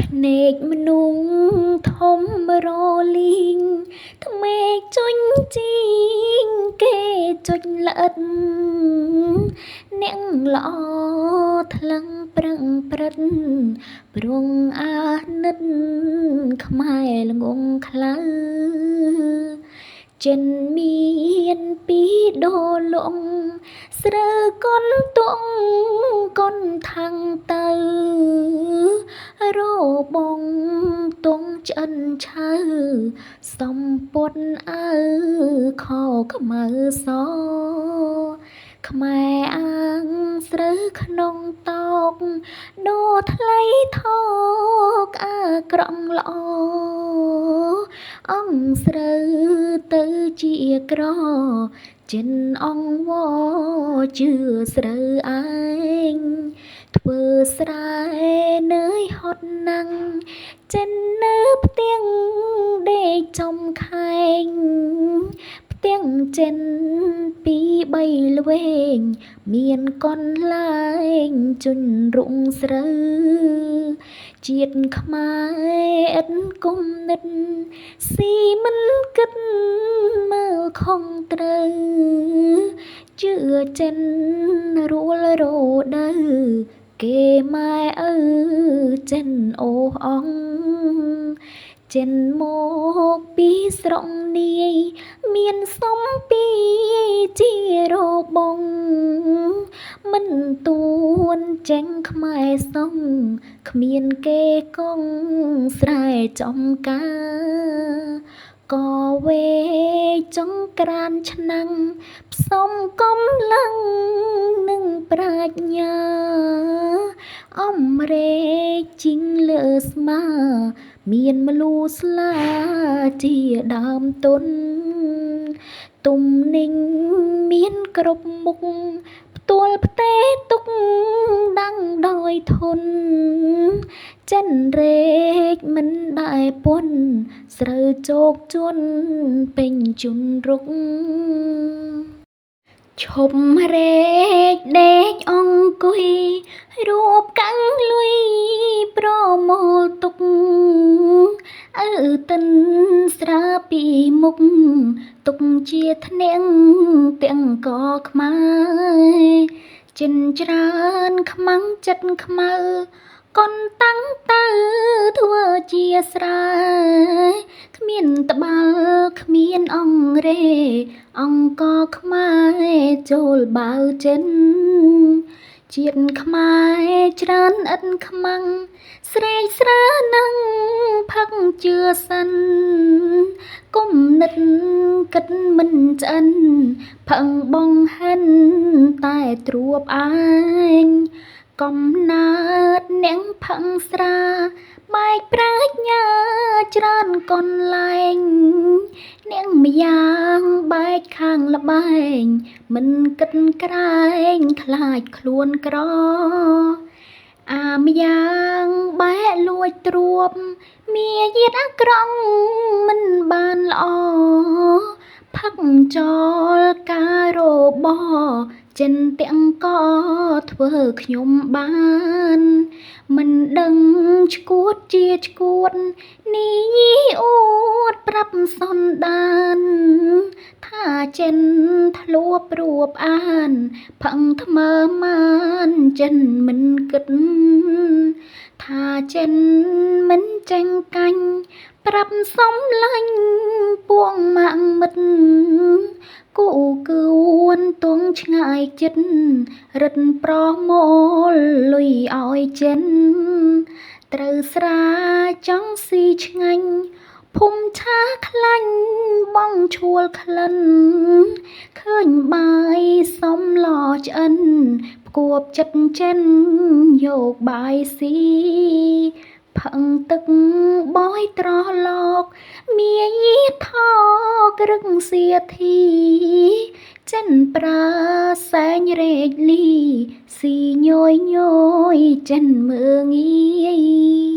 ភ្នែកមនុស្សធំរលីងថ្មេកជន់ជីងគេចុចល្អិតអ្នកល្អថ្លឹងប្រឹងព្រឹត្តព្រងអាណិតខ្មែរល្ងងខ្លៅចិនមានពីដូលងស្រើកុនទងកុនថាំងទៅរបងទងឆ្អិនឆៅសំពត់អើខខ្មៅសខ្មែរអាងស្រូវក្នុងតោកដូរថ្លៃថោកអាក្រង់ល្អអង្គស្រូវទៅជាក្រចិនអង្គវជឿស្រូវឯងធ្វើស្រែនើយហត់ណាំងចិននៅផ្ទាំងដេកចំខែងផ្ទាំងចិនពីរបីល្វែងមានកនលែងជន់រុងស្រូវជាតិខ្មែរឥតគុំនិតស៊ីមិនគិតមើលខុងត្រូវជឿចិនរួលរដូវគេម៉ែឪចិនអូអងចិនមកពីស្រុកនាយមានសំពីជារបងមិនទួនចេញខ្មែរសងគ្មានគេកងស្រែចំការក៏វេចង្ក្រានឆ្នាំងផ្សំកំឡាំងនិងប្រាជ្ញាអំរែកជីងលើស្មាមានម្លូស្លាជាដើមទុនទំនិញមានគ្រប់មុខផ្ទាល់ផ្ទេទុកដាំងដោយធន់ចិនរែកមិនដែលពន់ស្រូវជោគជន់ពេញជន់រុកឈប់រែកដេកអង្គុយរួបកាំងលុយប្រមូលទុកឪទិនស្រាពីមុខទុកជាធ្នាំងទាំងកខ្មែរចិនច្រើនខ្មាំងចិត្តខ្មៅកុនតាំងទៅធ្វើជាស្រែគ្មានត្បាល់គ្មានអង្រែអង្គខ្មែរចូលបាវចិនជាតិខ្មែរច្រើនឥតខ្មាំងស្រែកស្រែនឹងផឹកជឿសិនគុំនិតគិតមិនឆ្អិនផឹងបងហិនតែទ្រួបឯងកំណើតអ្នកផឹងស្រាបែកប្រាជ្ញាច្រើនកុនលែងអ្នកម្យ៉ាងបែកខាងល្បែងមិនគិតក្រែងខ្លាចខ្លួនក្រអាម្យ៉ាងបែកលួចទ្រួបមាយាទអាក្រង់មិនបានល្អផឹកចោលការរបចិនទាំងកធ្វើខ្ញុំបានមិនដឹងឈួតជាឈួតនីយីអួតប្រាប់សន្តានថាចិនធ្លាប់រួបអានផឹងថ្មើមានចិនមិនគិតថាចិនមិនចាញ់កាញ់ប្រាប់សំឡាញ់ពួងម៉ាក់មិត្តគូគួនទងឆ្ងាយចិត្តរឹតប្រមូលលុយឲ្យចិនត្រូវស្រាចង់ស៊ីឆ្ងាញ់ភូមិឆាខ្លាញ់បងឈួលក្លិនឃើញបាយសំឡឆ្អិនផ្គួបចិត្តចិនយកបាយស៊ីផឹងទឹកបយត្រឡោកមាយាថោក្រឹកសៀធីចិនប្រើសែងរែកលីស៊ីញយញយចិនមើងងាយ